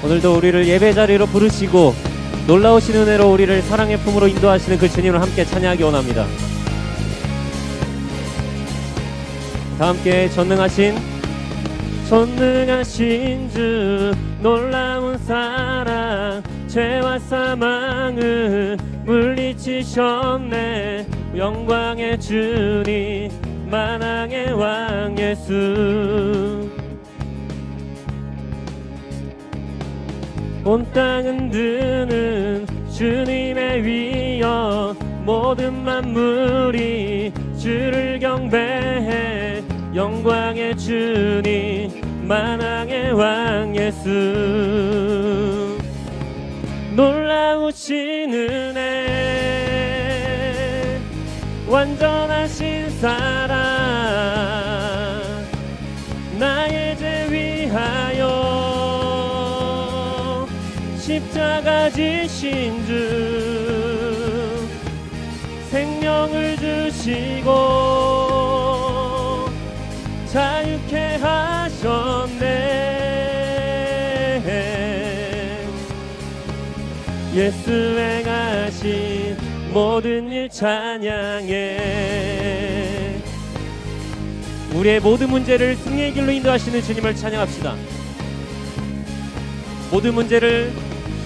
오늘도 우리를 예배 자리로 부르시고 놀라우신 은혜로 우리를 사랑의 품으로 인도하시는 그 주님을 함께 찬양하기 원합니다. 다 함께 전능하신 주 놀라운 사랑 죄와 사망을 물리치셨네. 영광의 주님 만왕의 왕 예수. 온 땅은 드는 주님의 위엄 모든 만물이 주를 경배해. 영광의 주님 만왕의 왕 예수. 놀라우신 은혜 완전하신 사랑 나의 죄 위하여 십자가 지신 주 생명을 주시고 자유케 하셨네. 예수 행하신 모든 일 찬양해. 우리의 모든 문제를 승리의 길로 인도하시는 주님을 찬양합시다.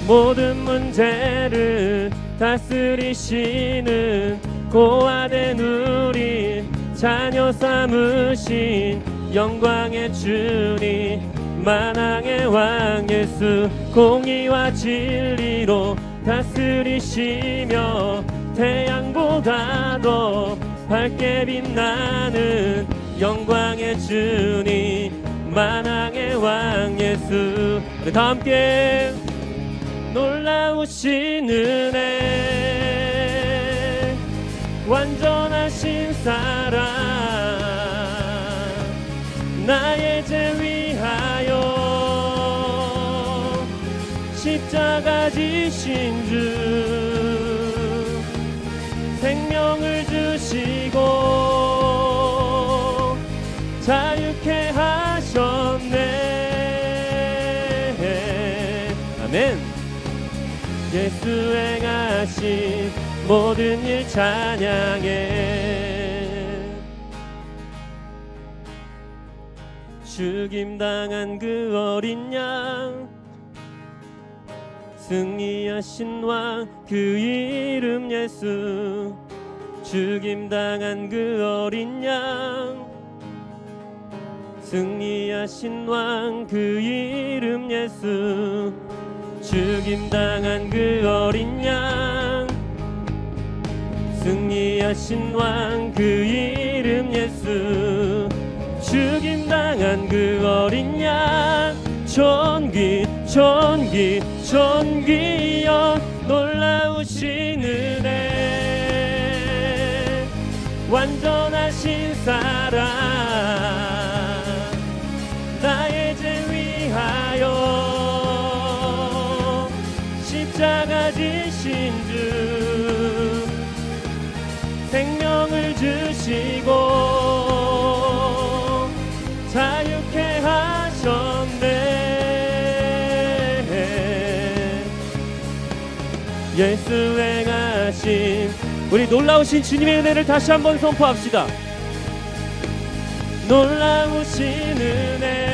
모든 문제를 다스리시는 고아된 우리 자녀 삼으신 영광의 주님 만왕의 왕 예수. 공의와 진리로 다스리시며 태양보다 더 밝게 빛나는 영광의 주님 만왕의 왕 예수. 우리 다 함께 놀라우신 은혜 완전하신 사랑 나의 죄 위하여 십자가 지신 주 생명을 주시고 자유케 하셨네. 아멘. 예수 행하신 모든 일 찬양해. 죽임당한 그 어린 양 승리하신 왕 그 이름 예수. 죽임당한 그 어린 양 승리하신 왕 그 이름 예수. 죽임당한 그 어린 양 승리하신 왕 그 이름 예수. 죽임당한 그 어린 양 존귀여 놀라우신 은혜 완전하신 사랑 나의 죄 위하여 십자가 지신 주 생명을 주시고 자유케 하셨네. 예수 행하신 우리 놀라우신 주님의 은혜를 다시 한번 선포합시다. 놀라우신 은혜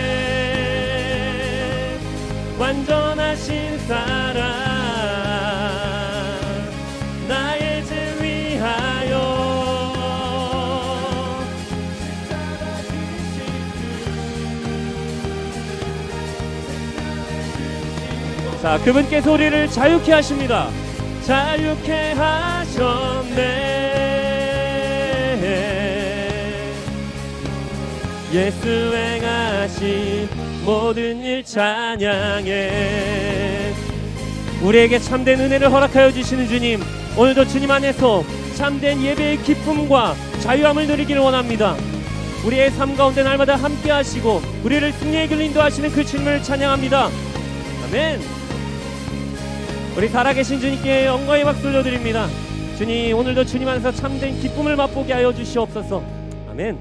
완전하신 사랑 나의 죄 위하여 십자가 지신 주. 자, 그분께서 우리를 자유케 하십니다. 자유케 하셨네. 예수 행하신 모든 일 찬양해. 우리에게 참된 은혜를 허락하여 주시는 주님, 오늘도 주님 안에서 참된 예배의 기쁨과 자유함을 누리기를 원합니다. 우리의 삶 가운데 날마다 함께 하시고 우리를 승리의 길로 인도하시는 그 주님을 찬양합니다. 아멘. 우리 살아계신 주님께 영광의 박수 올려드립니다. 주님, 오늘도 주님 안에서 참된 기쁨을 맛보게 하여 주시옵소서. 아멘.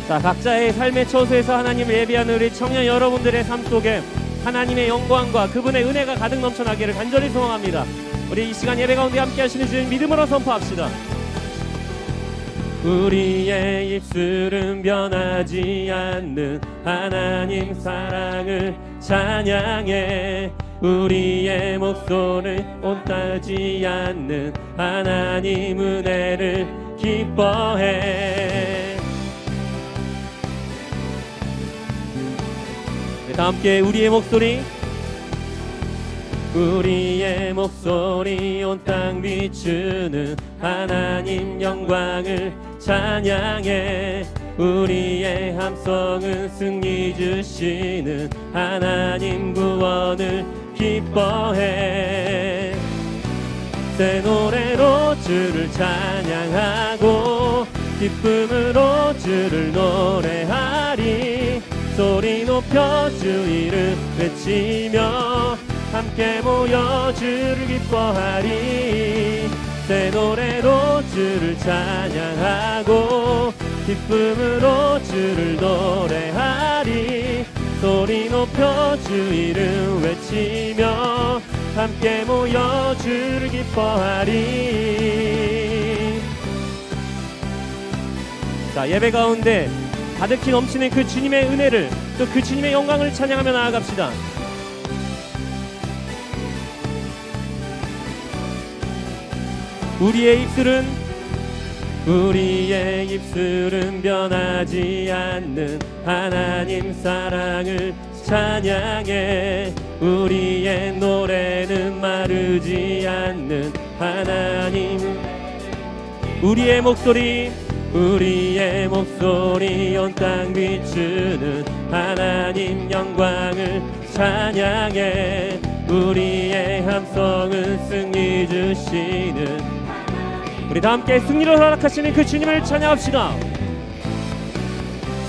자, 각자의 삶의 처소에서 하나님을 예배하는 우리 청년 여러분들의 삶 속에 하나님의 영광과 그분의 은혜가 가득 넘쳐나기를 간절히 소망합니다. 우리 이 시간 예배 가운데 함께 하시는 주님 믿음으로 선포합시다. 우리의 입술은 변하지 않는 하나님 사랑을 찬양해. 우리의 목소리 온따지 않는 하나님 은혜를 기뻐해. 다 함께 우리의 목소리 온 땅 비추는 하나님 영광을 찬양해. 우리의 함성은 승리 주시는 하나님 구원을 기뻐해. 새 노래로 주를 찬양하고 기쁨으로 주를 노래하리. 소리 높여 주 이름 외치며 함께 모여 주를 기뻐하리. 새 노래로 주를 찬양하고 기쁨으로 주를 노래하리. 소리 높여 주 이름 외치며 함께 모여 주를 기뻐하리. 자, 예배 가운데 가득히 넘치는 그 주님의 은혜를 또 그 주님의 영광을 찬양하며 나아갑시다. 우리의 입술은 변하지 않는 하나님 사랑을 찬양해. 우리의 노래는 마르지 않는 하나님. 우리의 목소리 온 땅 비추는 하나님 영광을 찬양해. 우리의 함성은 승리 주시는. 우리 다 함께 승리를 허락하시는 그 주님을 찬양합시다.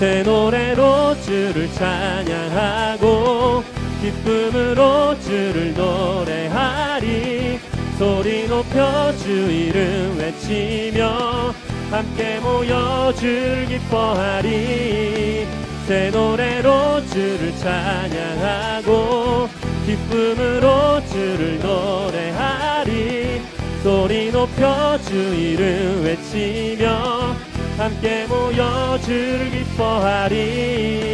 새 노래로 주를 찬양하고 기쁨으로 주를 노래하리. 소리 높여 주 이름 외치며 함께 모여 주를 기뻐하리. 새 노래로 주를 찬양하고 기쁨으로 주를 노래하리. 소리 높여 주 이름 외치며 함께 모여 주를 기뻐하리.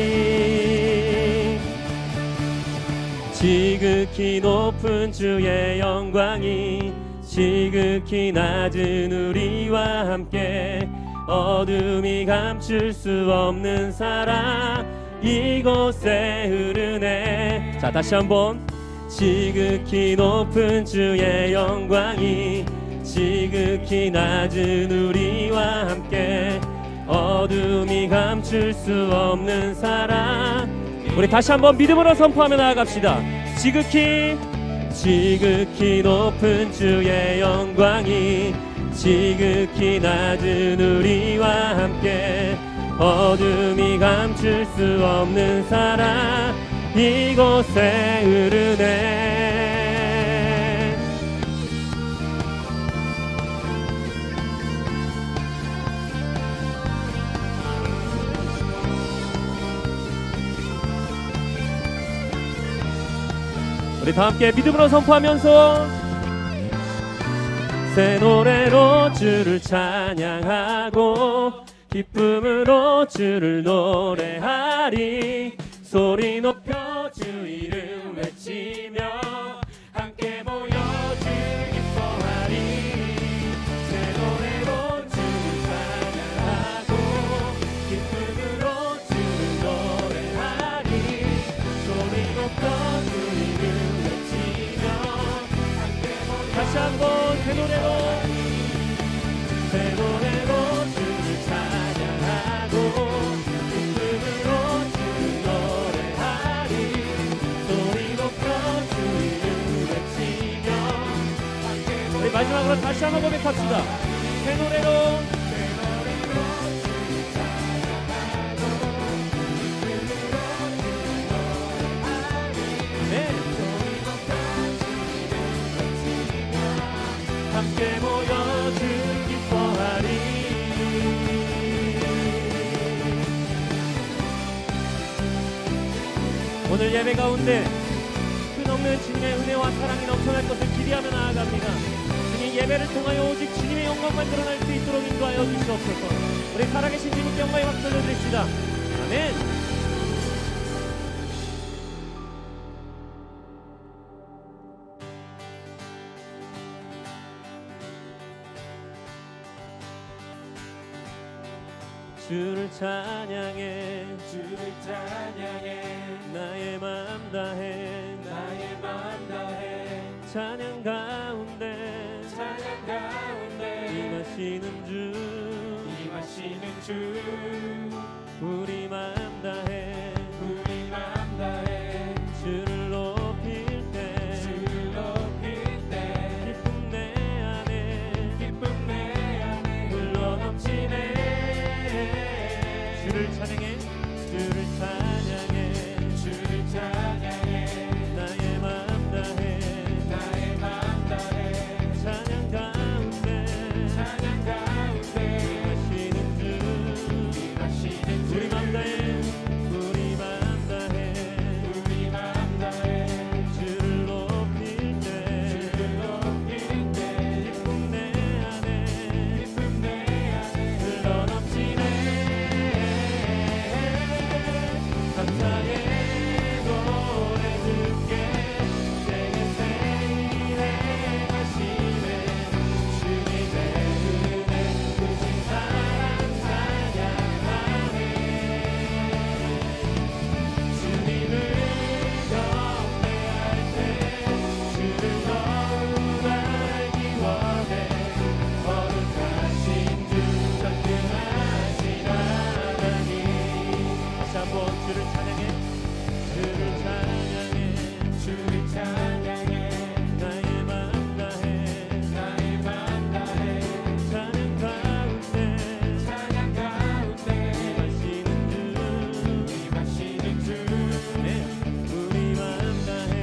지극히 높은 주의 영광이 지극히 낮은 우리와 함께 어둠이 감출 수 없는 사랑 이곳에 흐르네. 자, 다시 한번. 지극히 높은 주의 영광이 지극히 낮은 우리와 함께 어둠이 감출 수 없는 사랑. 우리 다시 한번 믿음으로 선포하며 나아갑시다. 지극히 높은 주의 영광이 지극히 낮은 우리와 함께 어둠이 감출 수 없는 사랑 이곳에 흐르네. 우리 다 함께 믿음으로 선포하면서 새 노래로 주를 찬양하고 기쁨으로 주를 노래하리. 소리 높여 주 이름 외치며 함께 모여 주를 기뻐하리. 새 노래로 주를 찬양하고 기쁨으로 주를 노래하리. 소리 높여 주 이름 외치며 함께 모여. 다시 한번 새 노래로 주를 찬양하고 기쁨으로 주를 노래하리. 소리 높여 주 이름 외치며 함께 모여. 우리 마지막으로 다시 한번 고백합시다. 새 노래로 주를 찬양하고 기쁨으로 주를 노래하리. 네. 소리 높여 주 이름 외치며 함께 모여 주를 기뻐하리. 오늘 예배 가운데 끝없는 주님의 은혜와 사랑이 넘쳐날 것을 기대하며 나아갑니다. 주님 예배를 통하여 오직 주님의 영광만 드러날 수 있도록 인도하여 주시옵소서. 우리 살아계신 주님께 영광의 박수 올려드립시다. 아멘. 주를 찬양해 주를 찬양해 나의 맘 다해 나의 맘 다해 찬양 가운데 찬양 가운데 임하시는 주 임하시는 주 우리 맘 다해 우리 맘 다해 주를 높일 때 주를 높일 때 기쁨 내 안에 기쁨 내 안에 흘러넘치네 주를 찬양해 주를 찬양해 주를 찬양해 나의 맘 다해 나의 맘 다해 찬양 가운데 찬양 가운데 임하시는 주 임하시는 주 우리 맘 다해 우리 맘 다해 우리 맘 다해 주를 높일 때 주를 높일 때 기쁨 내 안에 기쁨 내 안에 흘러넘치네 감사의 노래 듣게 내게 세일해 가시네 주님의 은혜 크신 사랑 찬양하네 주님을 경배할 때 주를 더욱 알기 원해 거룩하신 주 전능하신 하나님 다시 한번 주를 찬양해 주를 찬양해 주를 찬양해 나의 맘 다해 나의 맘 다해 찬양 가운데 찬양 가운데 임하시는 주 임하시는 주 네, 우리 맘 다해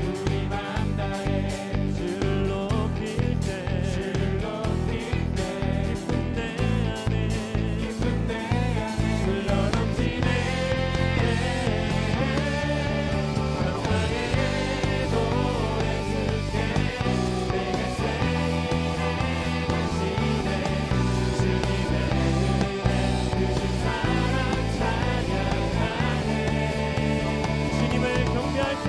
우리 맘 다해 주를 높일 때 주를 높일 때 기쁨 내 안에 기쁨 내 안에 흘러넘치네 감사의 노래 듣게 내게 세일해 가시네 주님의 은혜 크신 사랑 찬양하네 주님을 경배할 때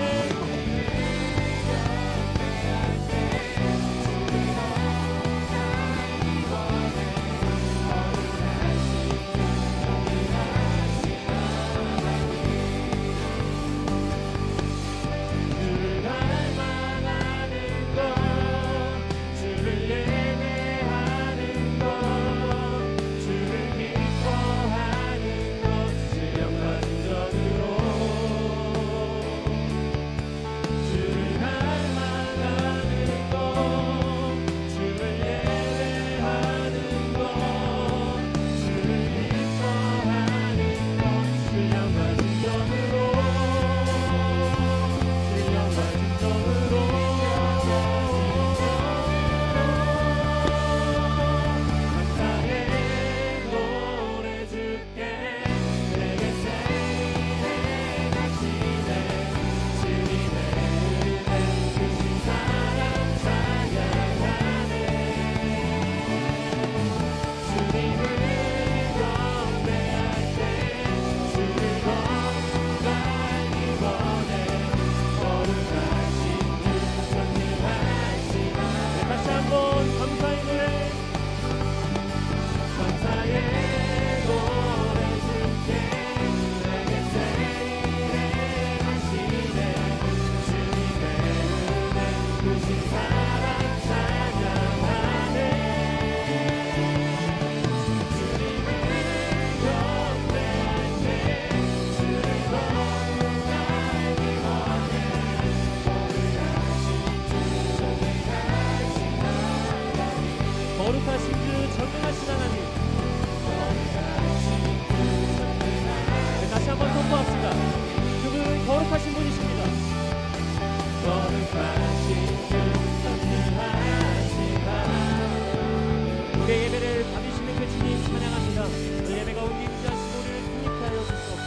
주를 갈망하는 것 주를 예배하는 것 주를 기뻐하는 것 신령과 진정으로 주를 갈망하는 것 주를 예배하는 것 주를 기뻐하는 것 신령과 진정으로 신령과 진정으로 감사의 노래 듣게 내게 세일해 가시네 주님의 은혜 크신 사랑 찬양하네 주님을 경배할 때 주를 더욱 알기 원해 거룩하신 주 전능하신 하나님 다시 한번 감사의 노래 감사의 노래 듣게 내게 세일해 가시네 주님의 은혜 크신 사랑 찬양하네 주님을 경배할 때 주를 더욱 알기 원해 거룩하신 주 전능하신 하나님 네, 다시 한번 선포합시다. 그분은 거룩하신 분이십니다. 거룩하신 주 전능하신 하나님 우리의 예배를 받으시는 그 주님 찬양합니다. 그 예배가 우리 인자하시고 우리를 승리케 하여 주시옵소서.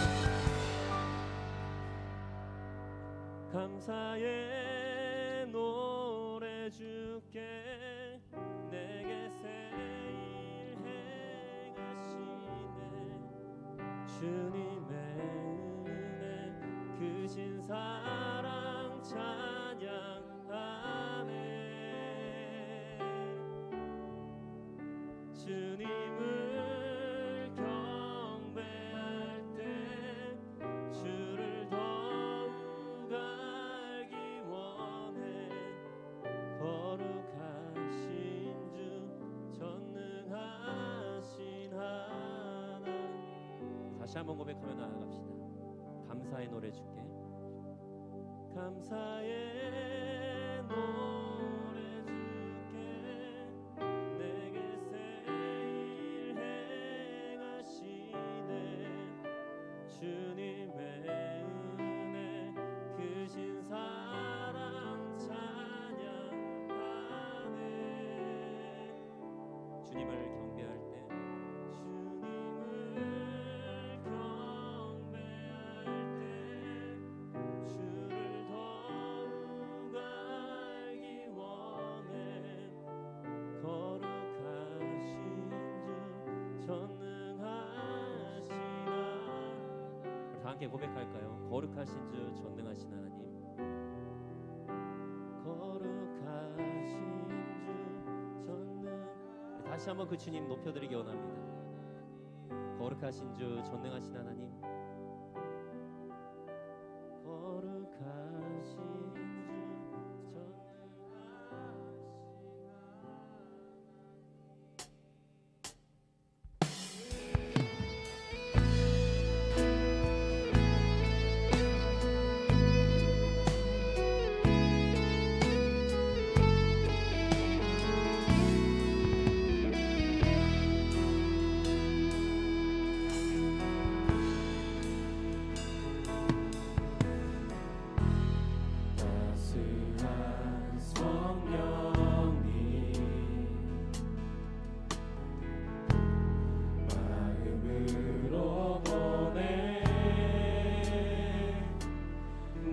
주님의 은혜 크신 사랑 찬양하네. 주님을 경배할 때 주를 더욱 알기 원해. 거룩하신 주 전능하신 하나님. 다시 한번 고백하며 나아갑시다. 감사의 노래 줄게. 감사의 노래 줄게. 내게 새 일 행하시네. 주님의 은혜 크신 사랑 찬양하네. 주님을 경배할 때 함께 고백할까요? 거룩하신 주 전능하신 하나님, 거룩하신 주 전능. 다시 한번 그 주님 높여드리기 원합니다. 거룩하신 주 전능하신 하나님, 거룩하신 주 전능하신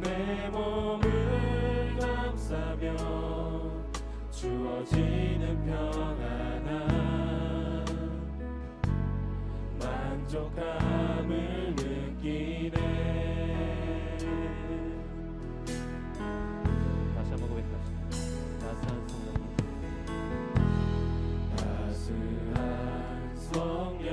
내 몸을 감싸며 주어지는 평안함, 만족감을 느끼네. 다시 한번 고백합시다. 따스한 성령님, 따스한 성령님,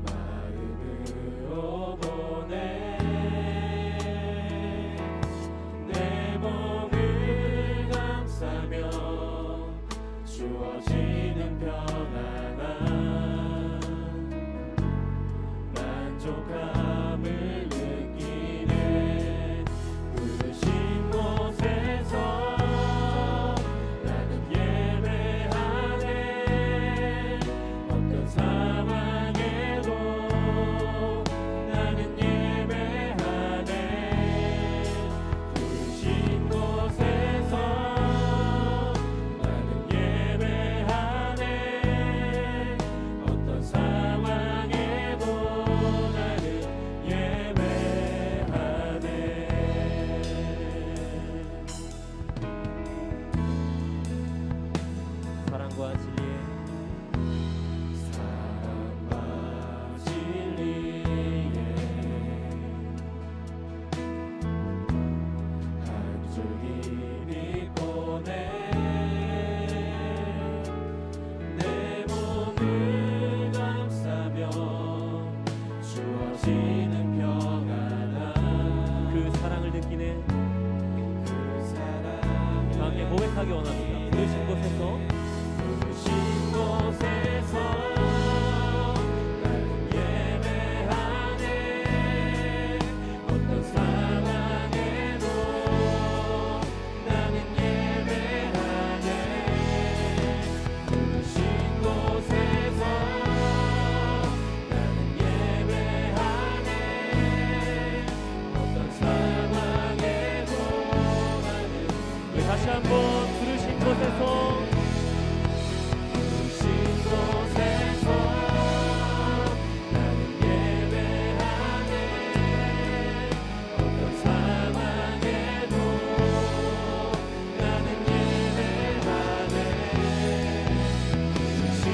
마음으로 보내. 내 몸을 감싸며 주어지는 평안함, 만족감을 느끼네. 부르신 곳에서 나는 예배하네. 어떤 상황에도 나는 예배하네. 부르신 곳에서 나는 예배하네. 어떤 상황에도 나는 예배하네. 사랑과 진리의 한 줄기 믿고 내 몸을 감싸며 주어지는 평안함, 그 사랑을 느끼네. 그 사랑을 함께 고백하기 원합니다. 부르신 곳에서 나는 예배하네. 어떤 상황에도 나는 예배하네. 부르신 곳에서 나는 예배하네. 어떤 상황에도 나는. 다시 한번 부르신 곳에서 나는 예배하네. 어떤 상황에도 나는 예배하네. 부르신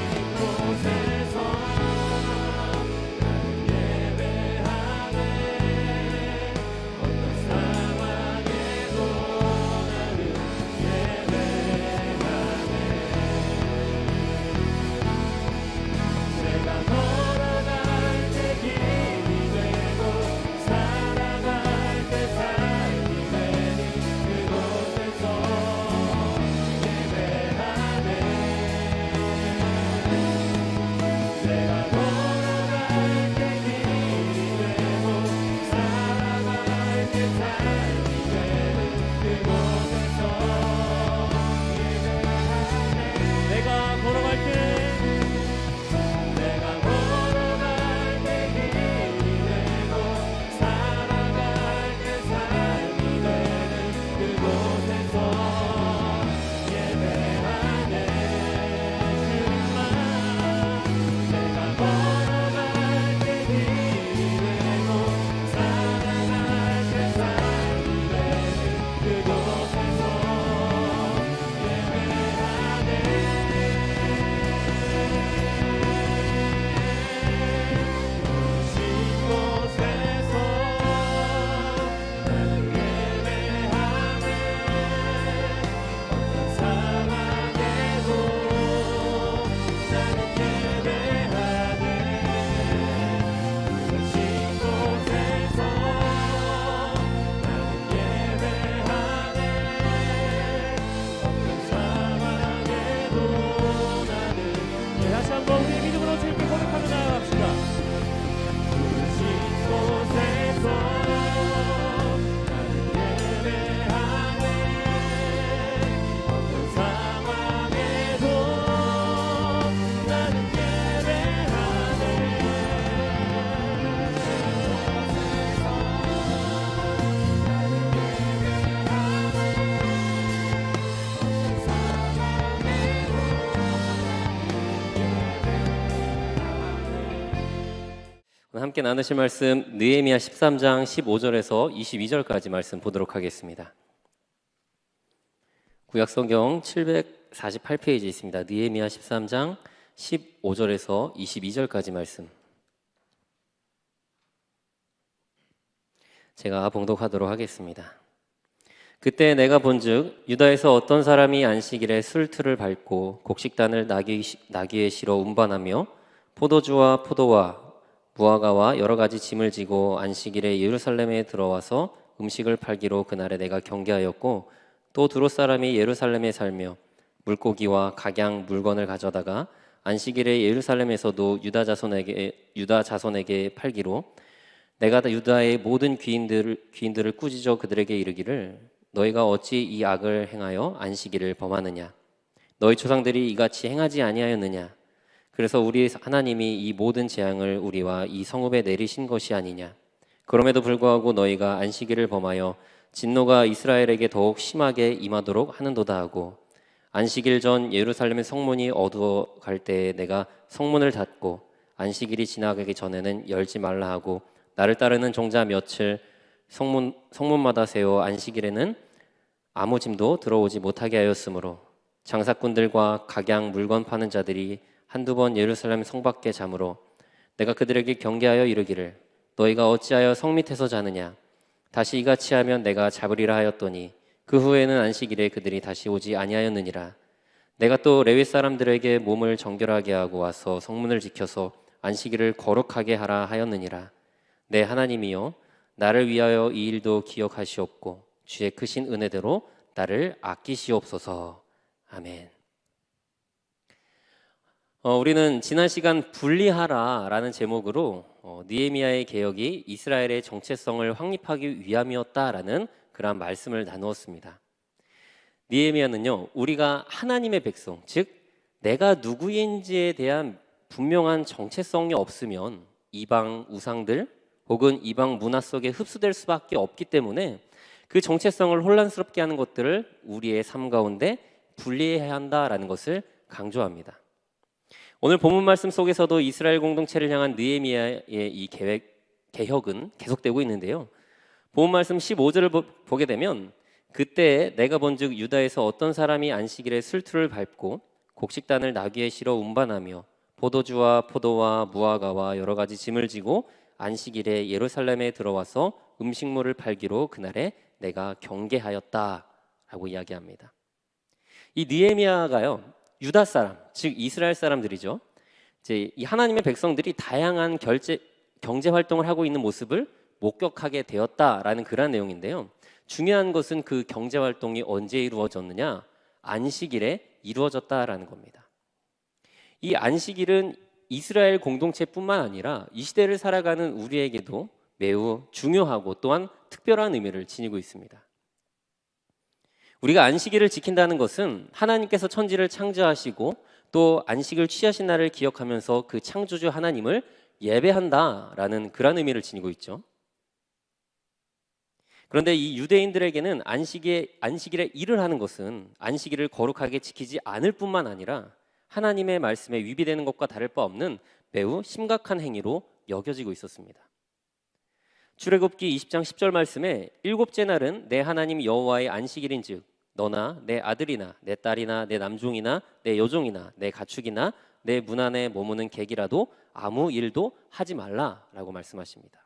함께 나누실 말씀 느헤미야 13장 15절에서 22절까지 말씀 보도록 하겠습니다. 구약성경 748페이지에 있습니다. 느헤미야 13장 15절에서 22절까지 말씀 제가 봉독하도록 하겠습니다. 그때 내가 본즉 유다에서 어떤 사람이 안식일에 술틀을 밟고 곡식단을 나귀에 실어 운반하며 포도주와 포도와 무화과와 여러 가지 짐을 지고 안식일에 예루살렘에 들어와서 음식을 팔기로 그날에 내가 경계하였고, 또 두롯 사람이 예루살렘에 살며 물고기와 각양 물건을 가져다가 안식일에 예루살렘에서도 유다 자손에게 팔기로 내가 유다의 모든 귀인들을 꾸짖어 그들에게 이르기를 너희가 어찌 이 악을 행하여 안식일을 범하느냐? 너희 조상들이 이같이 행하지 아니하였느냐? 그래서 우리 하나님이 이 모든 재앙을 우리와 이 성읍에 내리신 것이 아니냐? 그럼에도 불구하고 너희가 안식일을 범하여 진노가 이스라엘에게 더욱 심하게 임하도록 하는도다 하고, 안식일 전 예루살렘의 성문이 어두워 갈 때에 내가 성문을 닫고 안식일이 지나가기 전에는 열지 말라 하고, 나를 따르는 종자 며칠 성문마다 세워 안식일에는 아무 짐도 들어오지 못하게 하였으므로 장사꾼들과 각양 물건 파는 자들이 한두 번 예루살렘 성 밖에 자므로 내가 그들에게 경계하여 이르기를 너희가 어찌하여 성 밑에서 자느냐? 다시 이같이 하면 내가 잡으리라 하였더니 그 후에는 안식일에 그들이 다시 오지 아니하였느니라. 내가 또 레위 사람들에게 몸을 정결하게 하고 와서 성문을 지켜서 안식일을 거룩하게 하라 하였느니라. 내 하나님이여, 나를 위하여 이 일도 기억하시옵고 주의 크신 은혜대로 나를 아끼시옵소서. 아멘. 우리는 지난 시간 분리하라라는 제목으로 느헤미야의 개혁이 이스라엘의 정체성을 확립하기 위함이었다라는 그러한 말씀을 나누었습니다. 느헤미야는요, 우리가 하나님의 백성, 즉 내가 누구인지에 대한 분명한 정체성이 없으면 이방 우상들 혹은 이방 문화 속에 흡수될 수밖에 없기 때문에 그 정체성을 혼란스럽게 하는 것들을 우리의 삶 가운데 분리해야 한다라는 것을 강조합니다. 오늘 본문 말씀 속에서도 이스라엘 공동체를 향한 느헤미야의 이 개혁은 계속되고 있는데요. 본문 말씀 15절을 보게 되면 그때 내가 본즉 유다에서 어떤 사람이 안식일에 술틀을 밟고 곡식단을 나귀에 실어 운반하며 포도주와 포도와 무화과와 여러 가지 짐을 지고 안식일에 예루살렘에 들어와서 음식물을 팔기로 그날에 내가 경계하였다라고 이야기합니다. 이 느헤미야가요, 유다 사람, 즉 이스라엘 사람들이죠. 이제 이 하나님의 백성들이 다양한 경제 활동을 하고 있는 모습을 목격하게 되었다라는 그런 내용인데요. 중요한 것은 그 경제 활동이 언제 이루어졌느냐? 안식일에 이루어졌다라는 겁니다. 이 안식일은 이스라엘 공동체뿐만 아니라 이 시대를 살아가는 우리에게도 매우 중요하고 또한 특별한 의미를 지니고 있습니다. 우리가 안식일을 지킨다는 것은 하나님께서 천지를 창조하시고 또 안식을 취하신 날을 기억하면서 그 창조주 하나님을 예배한다라는 그런 의미를 지니고 있죠. 그런데 이 유대인들에게는 안식일에 일을 하는 것은 안식일을 거룩하게 지키지 않을 뿐만 아니라 하나님의 말씀에 위배되는 것과 다를 바 없는 매우 심각한 행위로 여겨지고 있었습니다. 출애굽기 20장 10절 말씀에 일곱째 날은 내 하나님 여호와의 안식일인즉 너나 내 아들이나 내 딸이나 내 남종이나 내 여종이나 내 가축이나 내 문 안에 머무는 객이라도 아무 일도 하지 말라라고 말씀하십니다.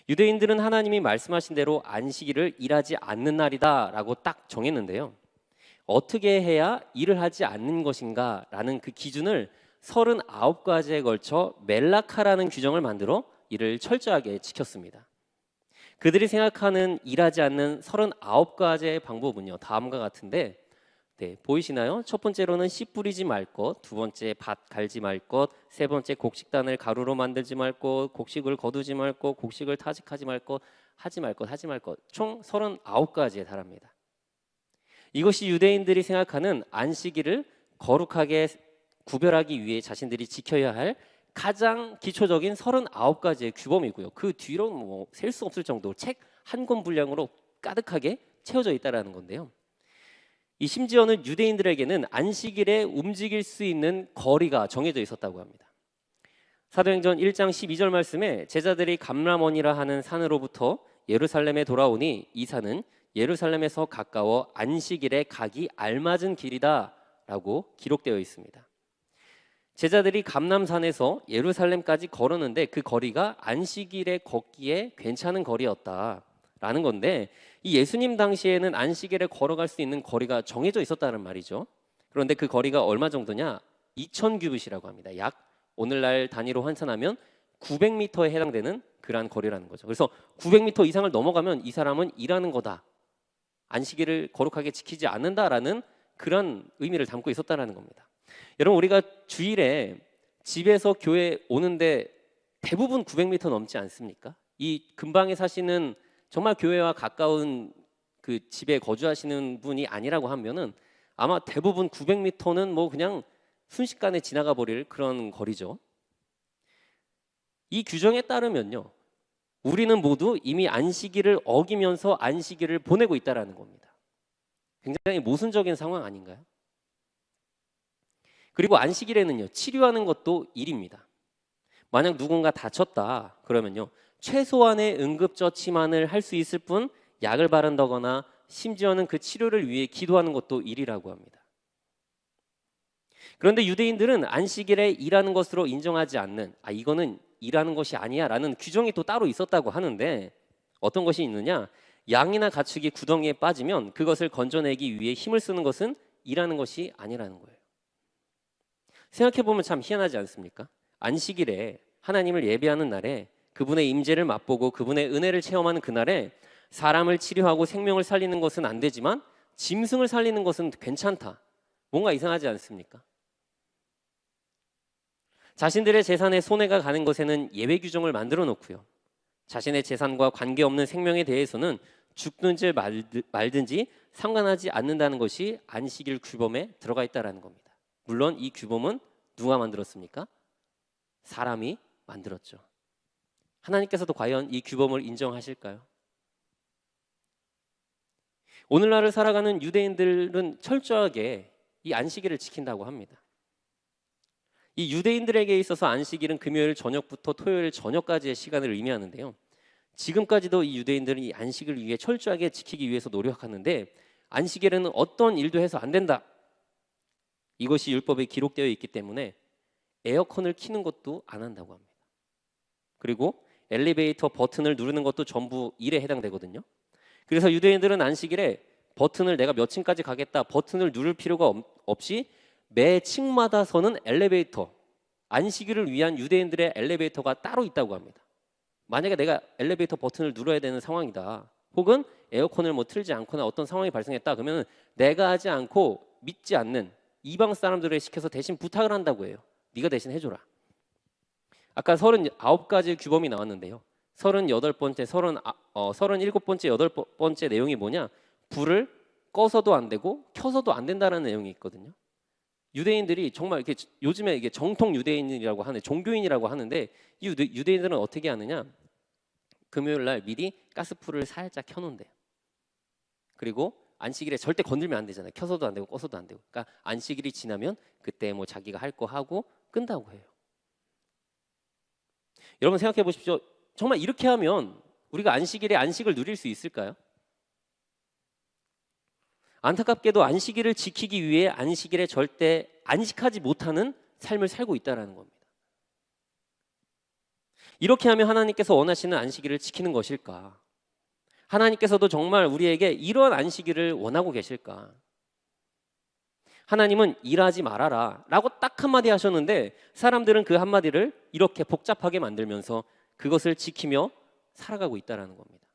유대인들은 하나님이 말씀하신 대로 안식일을 일하지 않는 날이다라고 딱 정했는데요. 어떻게 해야 일을 하지 않는 것인가라는 그 기준을 39가지에 걸쳐 멜라카라는 규정을 만들어 이를 철저하게 지켰습니다. 그들이 생각하는 일하지 않는 39가지의 방법은요, 다음과 같은데 보이시나요? 첫 번째로는 씨 뿌리지 말 것, 두 번째 밭 갈지 말 것, 세 번째 곡식단을 가루로 만들지 말 것, 곡식을 거두지 말 것, 곡식을 타직하지 말 것, 하지 말 것, 총 39가지에 달합니다. 이것이 유대인들이 생각하는 안식일을 거룩하게 구별하기 위해 자신들이 지켜야 할 가장 기초적인 39가지의 규범이고요. 그 뒤로는 셀 수 없을 정도로 책 한 권 분량으로 가득하게 채워져 있다는 건데요. 이 심지어는 유대인들에게는 안식일에 움직일 수 있는 거리가 정해져 있었다고 합니다. 사도행전 1장 12절 말씀에 제자들이 감람원이라 하는 산으로부터 예루살렘에 돌아오니 이 산은 예루살렘에서 가까워 안식일에 가기 알맞은 길이다라고 기록되어 있습니다. 제자들이 감람산에서 예루살렘까지 걸었는데 그 거리가 안식일에 걷기에 괜찮은 거리였다라는 건데, 이 예수님 당시에는 안식일에 걸어갈 수 있는 거리가 정해져 있었다는 말이죠. 그런데 그 거리가 얼마 정도냐? 2000규빗이라고 합니다. 약 오늘날 단위로 환산하면 900m에 해당되는 그러한 거리라는 거죠. 그래서 900m 이상을 넘어가면 이 사람은 일하는 거다, 안식일을 거룩하게 지키지 않는다라는 그런 의미를 담고 있었다라는 겁니다. 여러분, 우리가 주일에 집에서 교회 오는데 대부분 900m 넘지 않습니까? 이 근방에 사시는 정말 교회와 가까운 그 집에 거주하시는 분이 아니라고 하면은 아마 대부분 900m는 뭐 그냥 순식간에 지나가 버릴 그런 거리죠. 이 규정에 따르면요, 우리는 모두 이미 안식일을 어기면서 안식일을 보내고 있다라는 겁니다. 굉장히 모순적인 상황 아닌가요? 그리고 안식일에는요, 치료하는 것도 일입니다. 만약 누군가 다쳤다 그러면요, 최소한의 응급처치만을 할 수 있을 뿐 약을 바른다거나 심지어는 그 치료를 위해 기도하는 것도 일이라고 합니다. 그런데 유대인들은 안식일에 일하는 것으로 인정하지 않는, 이거는 일하는 것이 아니야 라는 규정이 또 따로 있었다고 하는데, 어떤 것이 있느냐? 양이나 가축이 구덩이에 빠지면 그것을 건져내기 위해 힘을 쓰는 것은 일하는 것이 아니라는 거예요. 생각해보면 참 희한하지 않습니까? 안식일에 하나님을 예배하는 날에 그분의 임재를 맛보고 그분의 은혜를 체험하는 그날에 사람을 치료하고 생명을 살리는 것은 안 되지만 짐승을 살리는 것은 괜찮다. 뭔가 이상하지 않습니까? 자신들의 재산에 손해가 가는 것에는 예외 규정을 만들어 놓고요, 자신의 재산과 관계없는 생명에 대해서는 죽든지 말든지 상관하지 않는다는 것이 안식일 규범에 들어가 있다는 겁니다. 물론 이 규범은 누가 만들었습니까? 사람이 만들었죠. 하나님께서도 과연 이 규범을 인정하실까요? 오늘날을 살아가는 유대인들은 철저하게 이 안식일을 지킨다고 합니다. 이 유대인들에게 있어서 안식일은 금요일 저녁부터 토요일 저녁까지의 시간을 의미하는데요, 지금까지도 이 유대인들은 이 안식을 위해 철저하게 지키기 위해서 노력하는데, 안식일에는 어떤 일도 해서 안 된다, 이것이 율법에 기록되어 있기 때문에 에어컨을 켜는 것도 안 한다고 합니다. 그리고 엘리베이터 버튼을 누르는 것도 전부 일에 해당되거든요. 그래서 유대인들은 안식일에 버튼을 내가 몇 층까지 가겠다, 버튼을 누를 필요가 없이 매 층마다 서는 엘리베이터, 안식일을 위한 유대인들의 엘리베이터가 따로 있다고 합니다. 만약에 내가 엘리베이터 버튼을 눌러야 되는 상황이다, 혹은 에어컨을 뭐 틀지 않거나 어떤 상황이 발생했다, 그러면 내가 하지 않고 믿지 않는 이방 사람들을 시켜서 대신 부탁을 한다고 해요. 네가 대신 해줘라. 아까 39가지 규범이 나왔는데요, 38번째, 37번째, 8번째 내용이 뭐냐? 불을 꺼서도 안 되고 켜서도 안 된다는 내용이 있거든요. 유대인들이 정말 이렇게, 요즘에 이게 정통 유대인이라고 하는, 종교인이라고 하는데, 이 유대인들은 어떻게 하느냐? 금요일 날 미리 가스불을 살짝 켜놓는데요. 그리고 안식일에 절대 건들면 안 되잖아요. 켜서도 안 되고 꺼서도 안 되고. 그러니까 안식일이 지나면 그때 뭐 자기가 할 거 하고 끈다고 해요. 여러분 생각해 보십시오. 정말 이렇게 하면 우리가 안식일에 안식을 누릴 수 있을까요? 안타깝게도 안식일을 지키기 위해 안식일에 절대 안식하지 못하는 삶을 살고 있다는 겁니다. 이렇게 하면 하나님께서 원하시는 안식일을 지키는 것일까? 하나님께서도 정말 우리에게 이러한 안식일을 원하고 계실까? 하나님은 일하지 말아라 라고 딱 한마디 하셨는데, 사람들은 그 한마디를 이렇게 복잡하게 만들면서 그것을 지키며 살아가고 있다는 겁니다.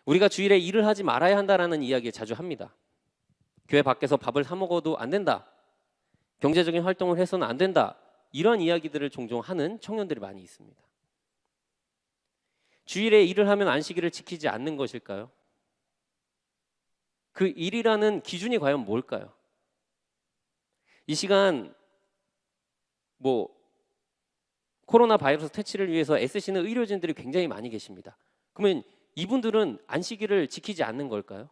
우리가 주일에 일을 하지 말아야 한다라는 이야기 자주 합니다. 교회 밖에서 밥을 사 먹어도 안 된다, 경제적인 활동을 해서는 안 된다, 이런 이야기들을 종종 하는 청년들이 많이 있습니다. 주일에 일을 하면 안식일을 지키지 않는 것일까요? 그 일이라는 기준이 과연 뭘까요? 이 시간 뭐 코로나 바이러스 퇴치를 위해서 애쓰시는 의료진들이 굉장히 많이 계십니다. 그러면 이분들은 안식일을 지키지 않는 걸까요?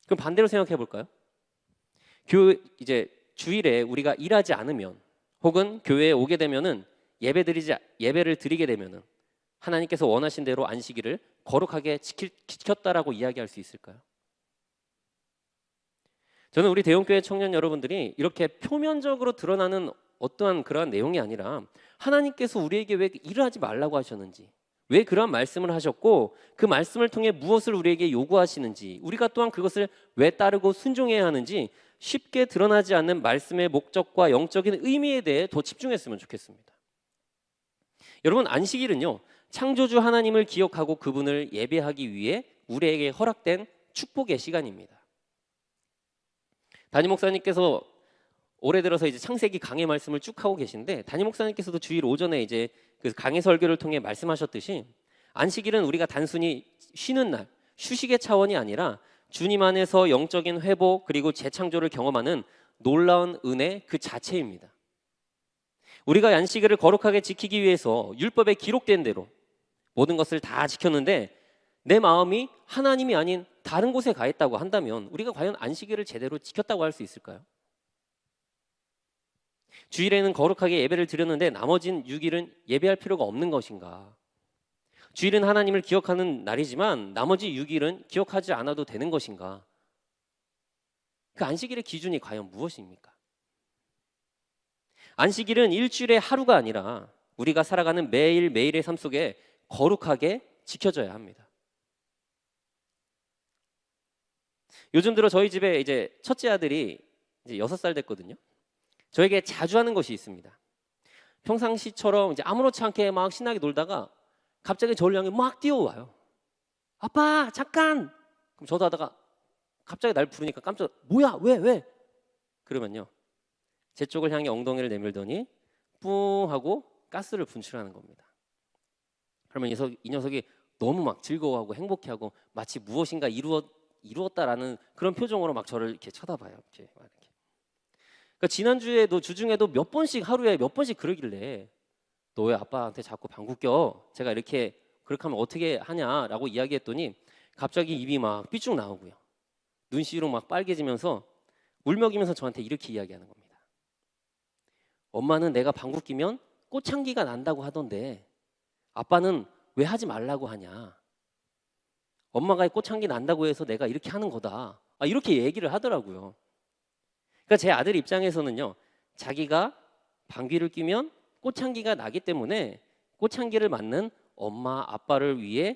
그럼 반대로 생각해 볼까요? 이제 주일에 우리가 일하지 않으면 혹은 교회에 오게 되면은 예배를 드리게 되면은 하나님께서 원하신 대로 안식일을 거룩하게 지켰다라고 이야기할 수 있을까요? 저는 우리 대형교회 청년 여러분들이 이렇게 표면적으로 드러나는 어떠한 그러한 내용이 아니라 하나님께서 우리에게 왜 일을 하지 말라고 하셨는지, 왜 그러한 말씀을 하셨고 그 말씀을 통해 무엇을 우리에게 요구하시는지, 우리가 또한 그것을 왜 따르고 순종해야 하는지 쉽게 드러나지 않는 말씀의 목적과 영적인 의미에 대해 더 집중했으면 좋겠습니다. 여러분, 안식일은요, 창조주 하나님을 기억하고 그분을 예배하기 위해 우리에게 허락된 축복의 시간입니다. 담임 목사님께서 올해 들어서 이제 창세기 강해 말씀을 쭉 하고 계신데, 담임 목사님께서도 주일 오전에 이제 그 강해 설교를 통해 말씀하셨듯이 안식일은 우리가 단순히 쉬는 날, 휴식의 차원이 아니라 주님 안에서 영적인 회복 그리고 재창조를 경험하는 놀라운 은혜 그 자체입니다. 우리가 안식일을 거룩하게 지키기 위해서 율법에 기록된 대로 모든 것을 다 지켰는데 내 마음이 하나님이 아닌 다른 곳에 가 있다고 한다면 우리가 과연 안식일을 제대로 지켰다고 할 수 있을까요? 주일에는 거룩하게 예배를 드렸는데 나머진 6일은 예배할 필요가 없는 것인가? 주일은 하나님을 기억하는 날이지만 나머지 6일은 기억하지 않아도 되는 것인가? 그 안식일의 기준이 과연 무엇입니까? 안식일은 일주일의 하루가 아니라 우리가 살아가는 매일매일의 삶 속에 거룩하게 지켜져야 합니다. 요즘 들어 저희 집에 이제 첫째 아들이 이제 6살 됐거든요. 저에게 자주 하는 것이 있습니다. 평상시처럼 이제 아무렇지 않게 막 신나게 놀다가 갑자기 저를 향해 막 뛰어와요. 아빠 잠깐! 그럼 저도 하다가 갑자기 날 부르니까 깜짝 뭐야 왜? 그러면요 제 쪽을 향해 엉덩이를 내밀더니 뿡 하고 가스를 분출하는 겁니다. 그러면 이 녀석이 너무 막 즐거워하고 행복해하고 마치 무엇인가 이루었다라는 그런 표정으로 막 저를 이렇게 쳐다봐요. 이렇게. 그러니까 지난주에도 주중에도 하루에 몇 번씩 그러길래 너 왜 아빠한테 자꾸 방구 껴? 제가 그렇게 하면 어떻게 하냐라고 이야기했더니 갑자기 입이 막 삐쭉 나오고요. 눈시울이 막 빨개지면서 울먹이면서 저한테 이렇게 이야기하는 겁니다. 엄마는 내가 방구 끼면 꽃향기가 난다고 하던데 아빠는 왜 하지 말라고 하냐? 엄마가 꽃향기 난다고 해서 내가 이렇게 하는 거다. 이렇게 얘기를 하더라고요. 그러니까 제 아들 입장에서는요, 자기가 방귀를 뀌면 꽃향기가 나기 때문에 꽃향기를 맡는 엄마, 아빠를 위해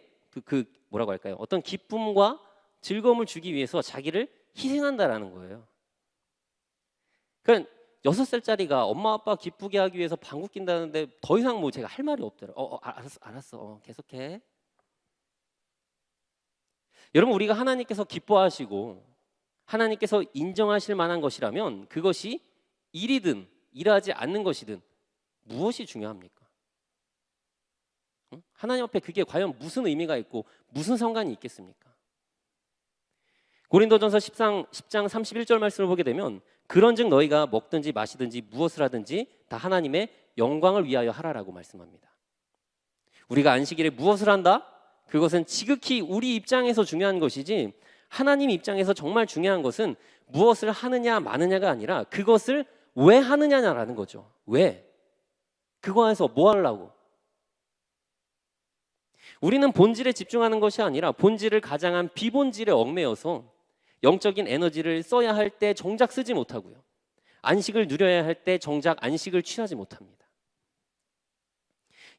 뭐라고 할까요? 어떤 기쁨과 즐거움을 주기 위해서 자기를 희생한다라는 거예요. 그러니까 6살짜리가 엄마, 아빠 기쁘게 하기 위해서 방구 낀다는데 더 이상 뭐 제가 할 말이 없더라고요. 알았어. 계속해. 여러분, 우리가 하나님께서 기뻐하시고 하나님께서 인정하실 만한 것이라면 그것이 일이든 일하지 않는 것이든 무엇이 중요합니까? 하나님 앞에 그게 과연 무슨 의미가 있고 무슨 상관이 있겠습니까? 고린도전서 10장 31절 말씀을 보게 되면 그런즉 너희가 먹든지 마시든지 무엇을 하든지 다 하나님의 영광을 위하여 하라라고 말씀합니다. 우리가 안식일에 무엇을 한다? 그것은 지극히 우리 입장에서 중요한 것이지 하나님 입장에서 정말 중요한 것은 무엇을 하느냐 마느냐가 아니라 그것을 왜 하느냐라는 거죠. 왜? 그거 해서 뭐 하려고? 우리는 본질에 집중하는 것이 아니라 본질을 가장한 비본질에 얽매여서 영적인 에너지를 써야 할 때 정작 쓰지 못하고요. 안식을 누려야 할 때 정작 안식을 취하지 못합니다.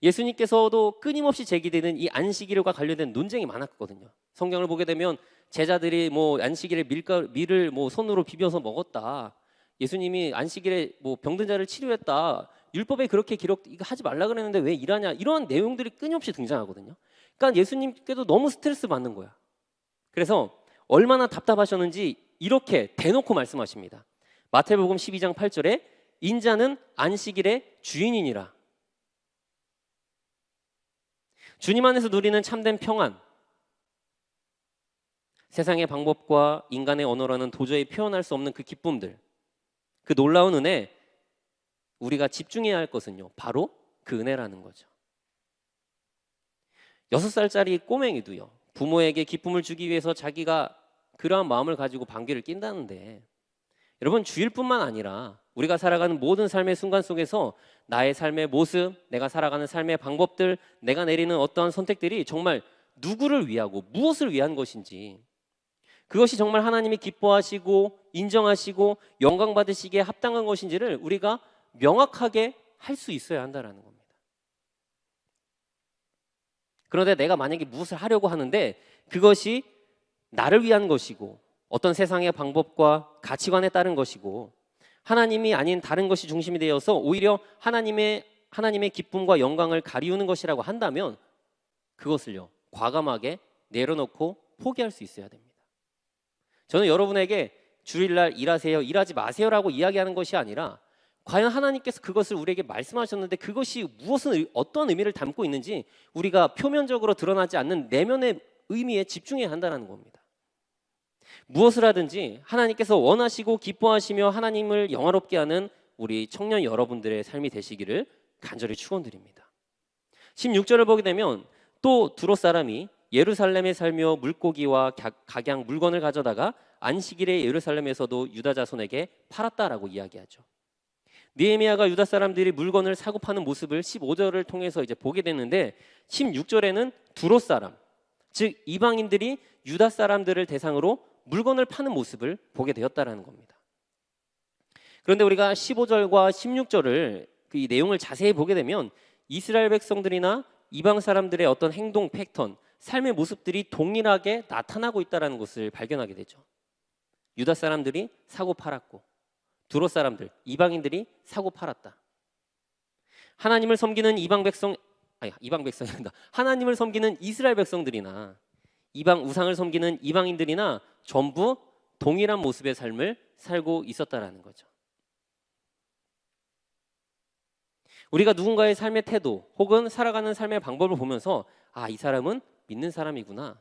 예수님께서도 끊임없이 제기되는 이 안식일과 관련된 논쟁이 많았거든요. 성경을 보게 되면 제자들이 뭐 안식일에 밀을 뭐 손으로 비벼서 먹었다. 예수님이 안식일에 뭐 병든 자를 치료했다. 율법에 그렇게 이거 하지 말라 그랬는데 왜 일하냐? 이런 내용들이 끊임없이 등장하거든요. 그러니까 예수님께도 너무 스트레스 받는 거야. 그래서 얼마나 답답하셨는지 이렇게 대놓고 말씀하십니다. 마태복음 12장 8절에 인자는 안식일의 주인이니라. 주님 안에서 누리는 참된 평안, 세상의 방법과 인간의 언어로는 도저히 표현할 수 없는 그 기쁨들, 그 놀라운 은혜, 우리가 집중해야 할 것은요 바로 그 은혜라는 거죠. 6살짜리 꼬맹이도요 부모에게 기쁨을 주기 위해서 자기가 그러한 마음을 가지고 방귀를 낀다는데 여러분, 주일뿐만 아니라 우리가 살아가는 모든 삶의 순간 속에서 나의 삶의 모습, 내가 살아가는 삶의 방법들, 내가 내리는 어떠한 선택들이 정말 누구를 위하고 무엇을 위한 것인지, 그것이 정말 하나님이 기뻐하시고 인정하시고 영광 받으시기에 합당한 것인지를 우리가 명확하게 할 수 있어야 한다는 겁니다. 그런데 내가 만약에 무엇을 하려고 하는데 그것이 나를 위한 것이고 어떤 세상의 방법과 가치관에 따른 것이고 하나님이 아닌 다른 것이 중심이 되어서 오히려 하나님의 기쁨과 영광을 가리우는 것이라고 한다면 그것을요, 과감하게 내려놓고 포기할 수 있어야 됩니다. 저는 여러분에게 주일날 일하세요, 일하지 마세요라고 이야기하는 것이 아니라 과연 하나님께서 그것을 우리에게 말씀하셨는데 그것이 어떤 의미를 담고 있는지 우리가 표면적으로 드러나지 않는 내면의 의미에 집중해야 한다는 겁니다. 무엇을 하든지 하나님께서 원하시고 기뻐하시며 하나님을 영화롭게 하는 우리 청년 여러분들의 삶이 되시기를 간절히 축원드립니다. 16절을 보게 되면 또 두롯 사람이 예루살렘에 살며 물고기와 각양 물건을 가져다가 안식일에 예루살렘에서도 유다 자손에게 팔았다라고 이야기하죠. 느헤미야가 유다 사람들이 물건을 사고 파는 모습을 15절을 통해서 이제 보게 됐는데 16절에는 두롯 사람, 즉 이방인들이 유다 사람들을 대상으로 물건을 파는 모습을 보게 되었다라는 겁니다. 그런데 우리가 15절과 16절을 이 내용을 자세히 보게 되면 이스라엘 백성들이나 이방 사람들의 어떤 행동 패턴, 삶의 모습들이 동일하게 나타나고 있다는 것을 발견하게 되죠. 유다 사람들이 사고 팔았고 두롯 사람들, 이방인들이 사고 팔았다. 하나님을 섬기는 하나님을 섬기는 이스라엘 백성들이나 이방 우상을 섬기는 이방인들이나 전부 동일한 모습의 삶을 살고 있었다라는 거죠. 우리가 누군가의 삶의 태도 혹은 살아가는 삶의 방법을 보면서 이 사람은 믿는 사람이구나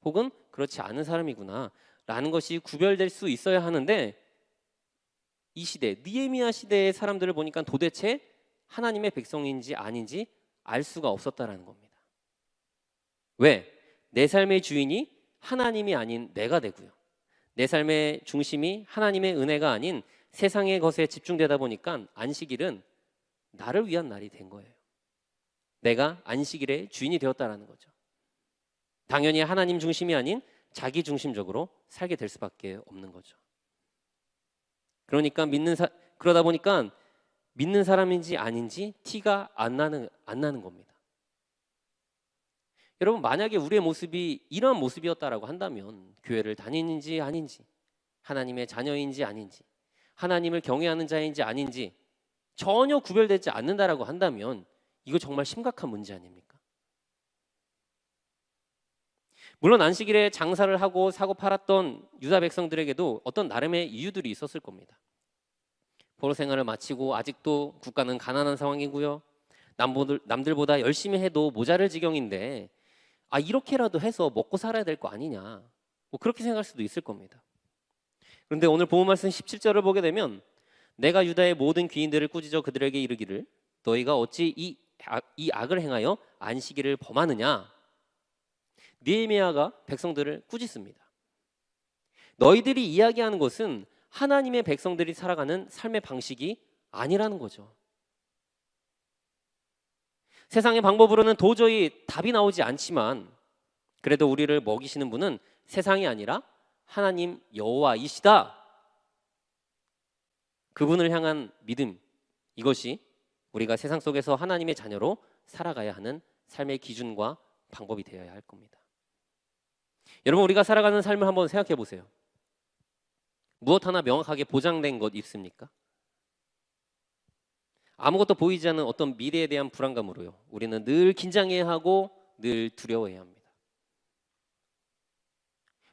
혹은 그렇지 않은 사람이구나 라는 것이 구별될 수 있어야 하는데 이 시대, 느헤미야 시대의 사람들을 보니까 도대체 하나님의 백성인지 아닌지 알 수가 없었다라는 겁니다. 왜? 내 삶의 주인이 하나님이 아닌 내가 되고요. 내 삶의 중심이 하나님의 은혜가 아닌 세상의 것에 집중되다 보니까 안식일은 나를 위한 날이 된 거예요. 내가 안식일의 주인이 되었다라는 거죠. 당연히 하나님 중심이 아닌 자기 중심적으로 살게 될 수밖에 없는 거죠. 그러니까 그러다 보니까 믿는 사람인지 아닌지 티가 안 나는 겁니다. 여러분, 만약에 우리의 모습이 이러한 모습이었다라고 한다면 교회를 다니는지 아닌지, 하나님의 자녀인지 아닌지, 하나님을 경외하는 자인지 아닌지 전혀 구별되지 않는다라고 한다면 이거 정말 심각한 문제 아닙니까? 물론 안식일에 장사를 하고 사고 팔았던 유다 백성들에게도 어떤 나름의 이유들이 있었을 겁니다. 포로 생활을 마치고 아직도 국가는 가난한 상황이고요. 남들보다 열심히 해도 모자랄 지경인데 이렇게라도 해서 먹고 살아야 될 거 아니냐, 그렇게 생각할 수도 있을 겁니다. 그런데 오늘 본문 말씀 17절을 보게 되면 내가 유다의 모든 귀인들을 꾸짖어 그들에게 이르기를 너희가 어찌 이 악을 행하여 안식일을 범하느냐. 느헤미야가 백성들을 꾸짖습니다. 너희들이 이야기하는 것은 하나님의 백성들이 살아가는 삶의 방식이 아니라는 거죠. 세상의 방법으로는 도저히 답이 나오지 않지만 그래도 우리를 먹이시는 분은 세상이 아니라 하나님 여호와이시다. 그분을 향한 믿음, 이것이 우리가 세상 속에서 하나님의 자녀로 살아가야 하는 삶의 기준과 방법이 되어야 할 겁니다. 여러분, 우리가 살아가는 삶을 한번 생각해 보세요. 무엇 하나 명확하게 보장된 것 있습니까? 아무것도 보이지 않는 어떤 미래에 대한 불안감으로요, 우리는 늘 긴장해야 하고 늘 두려워해야 합니다.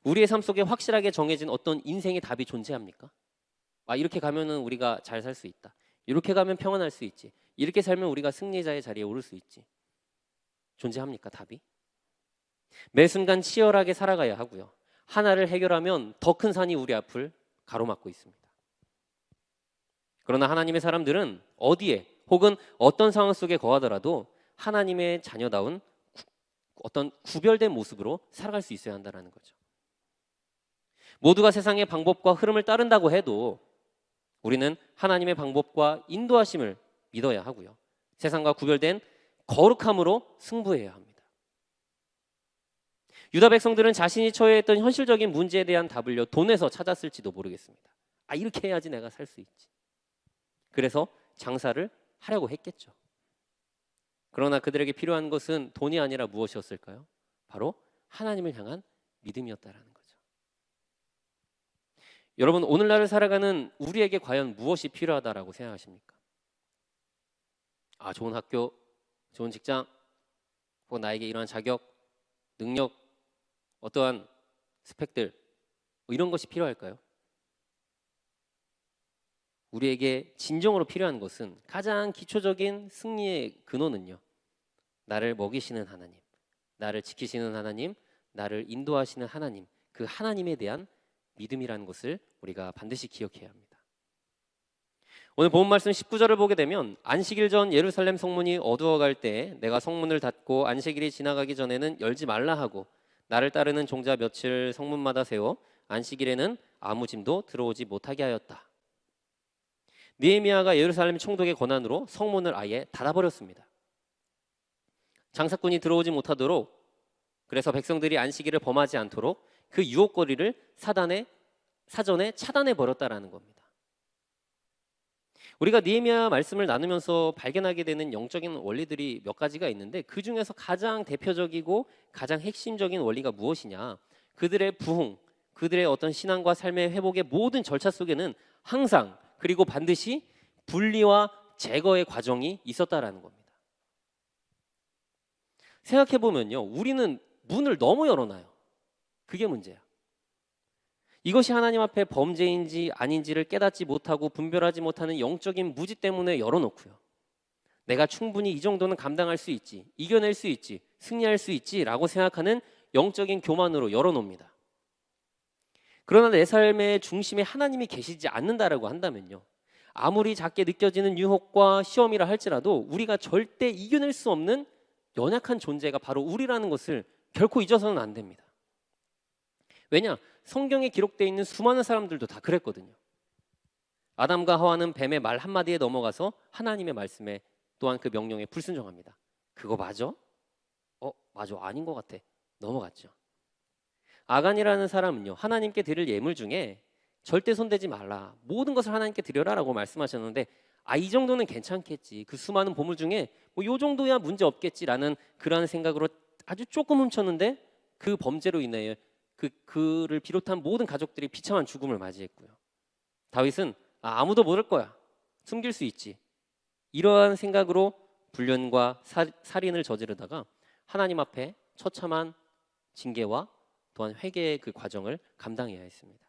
우리의 삶 속에 확실하게 정해진 어떤 인생의 답이 존재합니까? 이렇게 가면은 우리가 잘 살 수 있다, 이렇게 가면 평안할 수 있지, 이렇게 살면 우리가 승리자의 자리에 오를 수 있지, 존재합니까? 답이? 매 순간 치열하게 살아가야 하고요, 하나를 해결하면 더 큰 산이 우리 앞을 가로막고 있습니다. 그러나 하나님의 사람들은 어디에 혹은 어떤 상황 속에 거하더라도 하나님의 자녀다운 어떤 구별된 모습으로 살아갈 수 있어야 한다는 거죠. 모두가 세상의 방법과 흐름을 따른다고 해도 우리는 하나님의 방법과 인도하심을 믿어야 하고요. 세상과 구별된 거룩함으로 승부해야 합니다. 유다 백성들은 자신이 처해있던 현실적인 문제에 대한 답을요, 돈에서 찾았을지도 모르겠습니다. 아, 이렇게 해야지 내가 살 수 있지. 그래서 장사를 하려고 했겠죠. 그러나 그들에게 필요한 것은 돈이 아니라 무엇이었을까요? 바로 하나님을 향한 믿음이었다라는 거죠. 여러분, 오늘날을 살아가는 우리에게 과연 무엇이 필요하다라고 생각하십니까? 아, 좋은 학교, 좋은 직장, 혹은 나에게 이러한 자격, 능력, 어떠한 스펙들, 뭐 이런 것이 필요할까요? 우리에게 진정으로 필요한 것은, 가장 기초적인 승리의 근원은요, 나를 먹이시는 하나님, 나를 지키시는 하나님, 나를 인도하시는 하나님, 그 하나님에 대한 믿음이라는 것을 우리가 반드시 기억해야 합니다. 오늘 본 말씀 19절을 보게 되면, 안식일 전 예루살렘 성문이 어두워갈 때 내가 성문을 닫고 안식일이 지나가기 전에는 열지 말라 하고, 나를 따르는 종자 며칠 성문마다 세워 안식일에는 아무 짐도 들어오지 못하게 하였다. 느헤미야가 예루살렘 총독의 권한으로 성문을 아예 닫아버렸습니다. 장사꾼이 들어오지 못하도록, 그래서 백성들이 안식일을 범하지 않도록 그 유혹거리를 사전에 차단해 버렸다라는 겁니다. 우리가 느헤미야 말씀을 나누면서 발견하게 되는 영적인 원리들이 몇 가지가 있는데, 그 중에서 가장 대표적이고 가장 핵심적인 원리가 무엇이냐? 그들의 부흥, 그들의 어떤 신앙과 삶의 회복의 모든 절차 속에는 항상, 그리고 반드시 분리와 제거의 과정이 있었다라는 겁니다. 생각해 보면요, 우리는 문을 너무 열어놔요. 그게 문제야. 이것이 하나님 앞에 범죄인지 아닌지를 깨닫지 못하고 분별하지 못하는 영적인 무지 때문에 열어놓고요, 내가 충분히 이 정도는 감당할 수 있지, 이겨낼 수 있지, 승리할 수 있지 라고 생각하는 영적인 교만으로 열어놓습니다. 그러나 내 삶의 중심에 하나님이 계시지 않는다라고 한다면요, 아무리 작게 느껴지는 유혹과 시험이라 할지라도 우리가 절대 이겨낼 수 없는 연약한 존재가 바로 우리라는 것을 결코 잊어서는 안 됩니다. 왜냐? 성경에 기록되어 있는 수많은 사람들도 다 그랬거든요. 아담과 하와는 뱀의 말 한마디에 넘어가서 하나님의 말씀에, 또한 그 명령에 불순종합니다. 그거 맞아? 맞아. 아닌 것 같아. 넘어갔죠. 아간이라는 사람은요, 하나님께 드릴 예물 중에 절대 손대지 말라, 모든 것을 하나님께 드려라 라고 말씀하셨는데, 이 정도는 괜찮겠지, 그 수많은 보물 중에 뭐 요 정도야 문제 없겠지라는 그러한 생각으로 아주 조금 훔쳤는데, 그 범죄로 인해 그를 비롯한 모든 가족들이 비참한 죽음을 맞이했고요. 다윗은 아무도 모를 거야, 숨길 수 있지, 이러한 생각으로 불륜과 살인을 저지르다가 하나님 앞에 처참한 징계와 또한 회개의 그 과정을 감당해야 했습니다.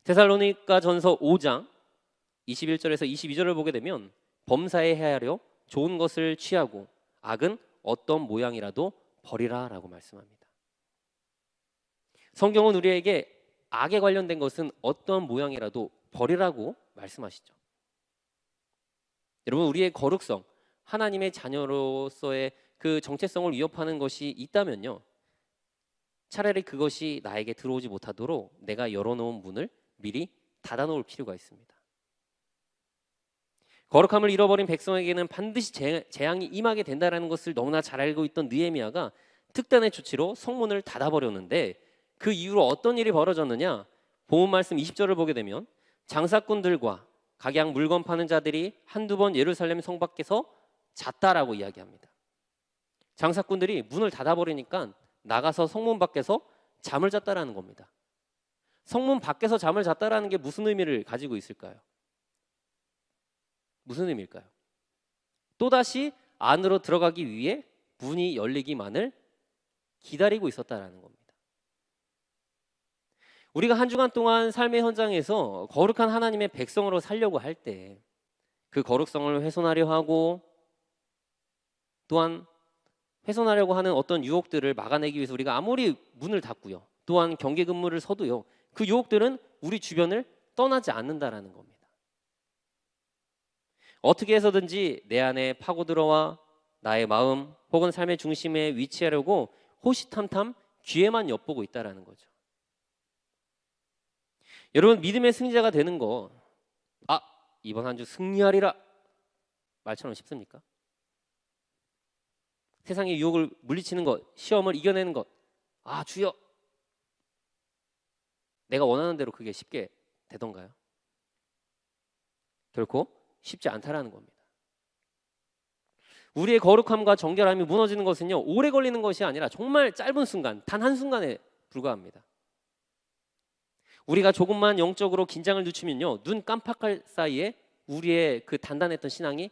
데살로니가 전서 5장 21절에서 22절을 보게 되면, 범사에 헤아려 좋은 것을 취하고 악은 어떤 모양이라도 버리라 라고 말씀합니다. 성경은 우리에게 악에 관련된 것은 어떤 모양이라도 버리라고 말씀하시죠. 여러분, 우리의 거룩성, 하나님의 자녀로서의 그 정체성을 위협하는 것이 있다면요, 차라리 그것이 나에게 들어오지 못하도록 내가 열어놓은 문을 미리 닫아놓을 필요가 있습니다. 거룩함을 잃어버린 백성에게는 반드시 재앙이 임하게 된다는 것을 너무나 잘 알고 있던 느헤미야가 특단의 조치로 성문을 닫아버렸는데, 그 이후로 어떤 일이 벌어졌느냐? 본문 말씀 20절을 보게 되면, 장사꾼들과 각양 물건 파는 자들이 한두 번 예루살렘 성 밖에서 잤다라고 이야기합니다. 장사꾼들이 문을 닫아버리니까 나가서 성문 밖에서 잠을 잤다라는 겁니다. 성문 밖에서 잠을 잤다라는 게 무슨 의미를 가지고 있을까요? 무슨 의미일까요? 또다시 안으로 들어가기 위해 문이 열리기만을 기다리고 있었다라는 겁니다. 우리가 한 주간 동안 삶의 현장에서 거룩한 하나님의 백성으로 살려고 할 때, 그 거룩성을 훼손하려 하고 또한 훼손하려고 하는 어떤 유혹들을 막아내기 위해서 우리가 아무리 문을 닫고요, 또한 경계 근무를 서도요, 그 유혹들은 우리 주변을 떠나지 않는다라는 겁니다. 어떻게 해서든지 내 안에 파고 들어와 나의 마음 혹은 삶의 중심에 위치하려고 호시탐탐 귀에만 엿보고 있다라는 거죠. 여러분 믿음의 승리자가 되는 거, 아 이번 한 주 승리하리라 말처럼 쉽습니까? 세상의 유혹을 물리치는 것, 시험을 이겨내는 것, 아 주여 내가 원하는 대로 그게 쉽게 되던가요? 결코 쉽지 않다라는 겁니다. 우리의 거룩함과 정결함이 무너지는 것은요, 오래 걸리는 것이 아니라 정말 짧은 순간, 단 한순간에 불과합니다. 우리가 조금만 영적으로 긴장을 늦추면요, 눈 깜빡할 사이에 우리의 그 단단했던 신앙이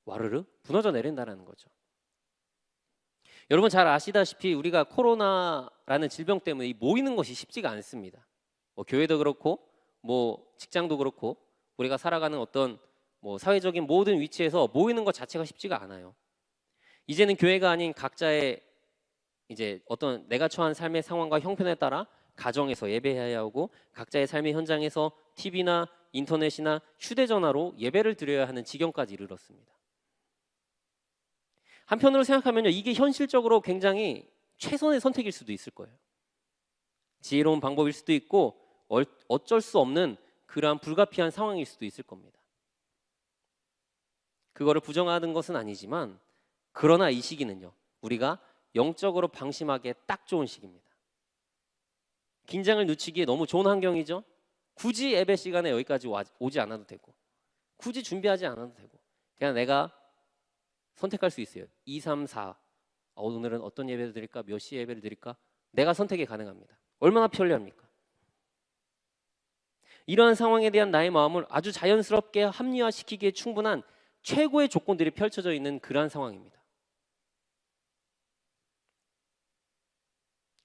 와르르 무너져 내린다는 거죠. 여러분 잘 아시다시피 우리가 코로나라는 질병 때문에 이 모이는 것이 쉽지가 않습니다. 뭐 교회도 그렇고 뭐 직장도 그렇고 우리가 살아가는 어떤 뭐 사회적인 모든 위치에서 모이는 것 자체가 쉽지가 않아요. 이제는 교회가 아닌 각자의 이제 어떤 내가 처한 삶의 상황과 형편에 따라 가정에서 예배해야 하고 각자의 삶의 현장에서 TV나 인터넷이나 휴대전화로 예배를 드려야 하는 지경까지 이르렀습니다. 한편으로 생각하면요, 이게 현실적으로 굉장히 최선의 선택일 수도 있을 거예요. 지혜로운 방법일 수도 있고 어쩔 수 없는 그러한 불가피한 상황일 수도 있을 겁니다. 그거를 부정하는 것은 아니지만 그러나 이 시기는요, 우리가 영적으로 방심하기에 딱 좋은 시기입니다. 긴장을 늦추기에 너무 좋은 환경이죠. 굳이 예배 시간에 여기까지 오지 않아도 되고 굳이 준비하지 않아도 되고 그냥 내가 선택할 수 있어요. 2, 3, 4 오늘은 어떤 예배를 드릴까? 몇 시에 예배를 드릴까? 내가 선택이 가능합니다. 얼마나 편리합니까? 이러한 상황에 대한 나의 마음을 아주 자연스럽게 합리화시키기에 충분한 최고의 조건들이 펼쳐져 있는 그러한 상황입니다.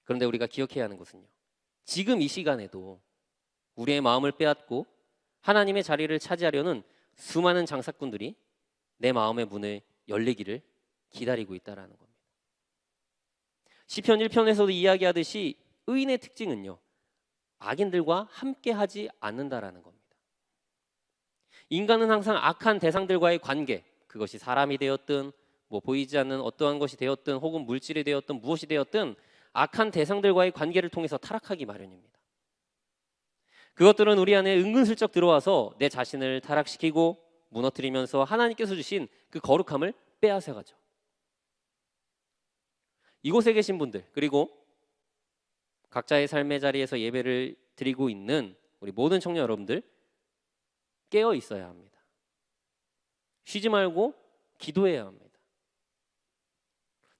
그런데 우리가 기억해야 하는 것은요, 지금 이 시간에도 우리의 마음을 빼앗고 하나님의 자리를 차지하려는 수많은 장사꾼들이 내 마음의 문을 열리기를 기다리고 있다라는 겁니다. 시편 1편에서도 이야기하듯이 의인의 특징은요, 악인들과 함께하지 않는다라는 겁니다. 인간은 항상 악한 대상들과의 관계, 그것이 사람이 되었든 뭐 보이지 않는 어떠한 것이 되었든 혹은 물질이 되었든 무엇이 되었든 악한 대상들과의 관계를 통해서 타락하기 마련입니다. 그것들은 우리 안에 은근슬쩍 들어와서 내 자신을 타락시키고 무너뜨리면서 하나님께서 주신 그 거룩함을 빼앗아가죠. 이곳에 계신 분들, 그리고 각자의 삶의 자리에서 예배를 드리고 있는 우리 모든 청년 여러분들, 깨어 있어야 합니다. 쉬지 말고 기도해야 합니다.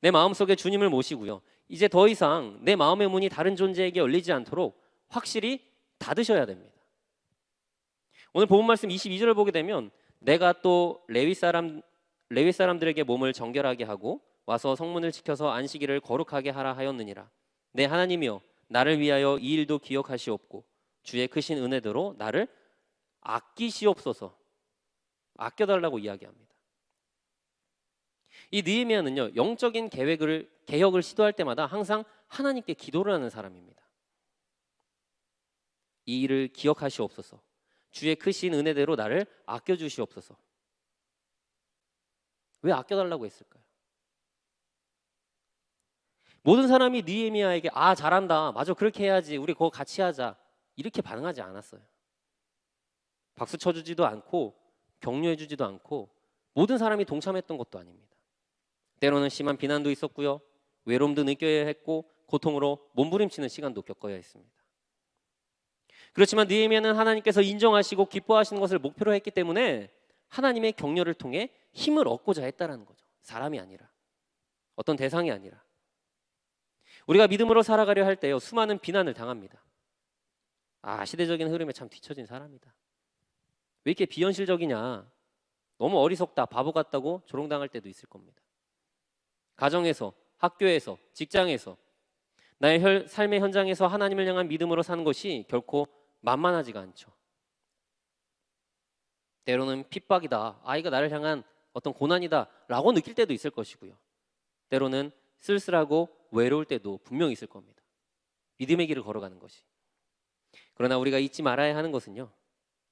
내 마음속에 주님을 모시고요, 이제 더 이상 내 마음의 문이 다른 존재에게 열리지 않도록 확실히 닫으셔야 됩니다. 오늘 본문 말씀 22절을 보게 되면 내가 또 레위 사람들에게 몸을 정결하게 하고 와서 성문을 지켜서 안식일을 거룩하게 하라 하였느니라. 내 하나님이여, 나를 위하여 이 일도 기억하시옵고 주의 크신 은혜대로 나를 아끼시옵소서. 아껴달라고 이야기합니다. 이 느헤미야는요, 영적인 개혁을 시도할 때마다 항상 하나님께 기도를 하는 사람입니다. 이 일을 기억하시옵소서. 주의 크신 은혜대로 나를 아껴주시옵소서. 왜 아껴달라고 했을까요? 모든 사람이 느헤미야에게 아 잘한다, 맞아 그렇게 해야지, 우리 그거 같이 하자, 이렇게 반응하지 않았어요. 박수 쳐주지도 않고 격려해주지도 않고 모든 사람이 동참했던 것도 아닙니다. 때로는 심한 비난도 있었고요, 외로움도 느껴야 했고 고통으로 몸부림치는 시간도 겪어야 했습니다. 그렇지만 느헤미야는 하나님께서 인정하시고 기뻐하시는 것을 목표로 했기 때문에 하나님의 격려를 통해 힘을 얻고자 했다라는 거죠. 사람이 아니라, 어떤 대상이 아니라. 우리가 믿음으로 살아가려 할 때요, 수많은 비난을 당합니다. 아, 시대적인 흐름에 참 뒤처진 사람이다, 왜 이렇게 비현실적이냐, 너무 어리석다, 바보 같다고 조롱당할 때도 있을 겁니다. 가정에서, 학교에서, 직장에서, 나의 삶의 현장에서 하나님을 향한 믿음으로 사는 것이 결코 만만하지가 않죠. 때로는 핍박이다, 이거 나를 향한 어떤 고난이다 라고 느낄 때도 있을 것이고요, 때로는 쓸쓸하고 외로울 때도 분명히 있을 겁니다. 믿음의 길을 걸어가는 것이. 그러나 우리가 잊지 말아야 하는 것은요,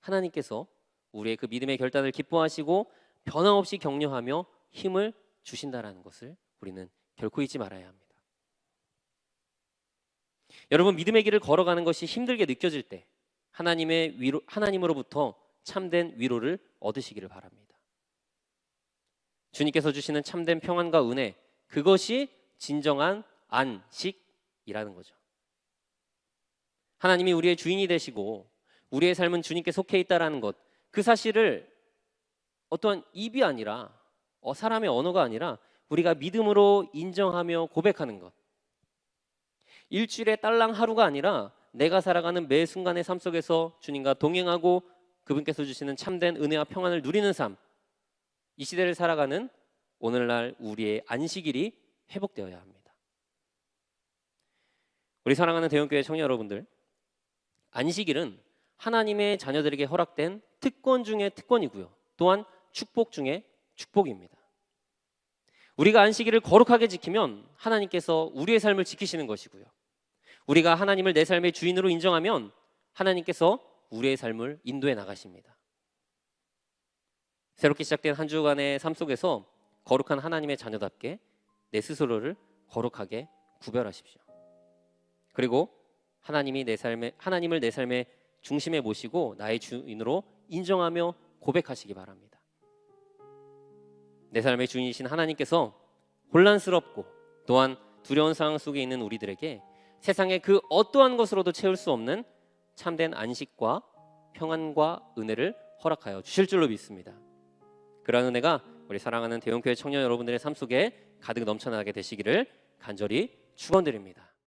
하나님께서 우리의 그 믿음의 결단을 기뻐하시고 변함없이 격려하며 힘을 주신다라는 것을 우리는 결코 잊지 말아야 합니다. 여러분, 믿음의 길을 걸어가는 것이 힘들게 느껴질 때, 하나님으로부터 참된 위로를 얻으시기를 바랍니다. 주님께서 주시는 참된 평안과 은혜, 그것이 진정한 안식이라는 거죠. 하나님이 우리의 주인이 되시고 우리의 삶은 주님께 속해 있다라는 것, 그 사실을 어떠한 입이 아니라 사람의 언어가 아니라 우리가 믿음으로 인정하며 고백하는 것. 일주일에 딸랑 하루가 아니라 내가 살아가는 매 순간의 삶 속에서 주님과 동행하고 그분께서 주시는 참된 은혜와 평안을 누리는 삶, 이 시대를 살아가는 오늘날 우리의 안식일이 회복되어야 합니다. 우리 사랑하는 대형교회 청년 여러분들, 안식일은 하나님의 자녀들에게 허락된 특권 중에 특권이고요, 또한 축복 중에 축복입니다. 우리가 안식일을 거룩하게 지키면 하나님께서 우리의 삶을 지키시는 것이고요, 우리가 하나님을 내 삶의 주인으로 인정하면 하나님께서 우리의 삶을 인도해 나가십니다. 새롭게 시작된 한 주간의 삶 속에서 거룩한 하나님의 자녀답게 내 스스로를 거룩하게 구별하십시오. 그리고 하나님을 내 삶의 중심에 모시고 나의 주인으로 인정하며 고백하시기 바랍니다. 내 삶의 주인이신 하나님께서 혼란스럽고 또한 두려운 상황 속에 있는 우리들에게 세상의 그 어떠한 것으로도 채울 수 없는 참된 안식과 평안과 은혜를 허락하여 주실 줄로 믿습니다. 그러한 은혜가 우리 사랑하는 대형교회 청년 여러분들의 삶 속에 가득 넘쳐나게 되시기를 간절히 축원드립니다.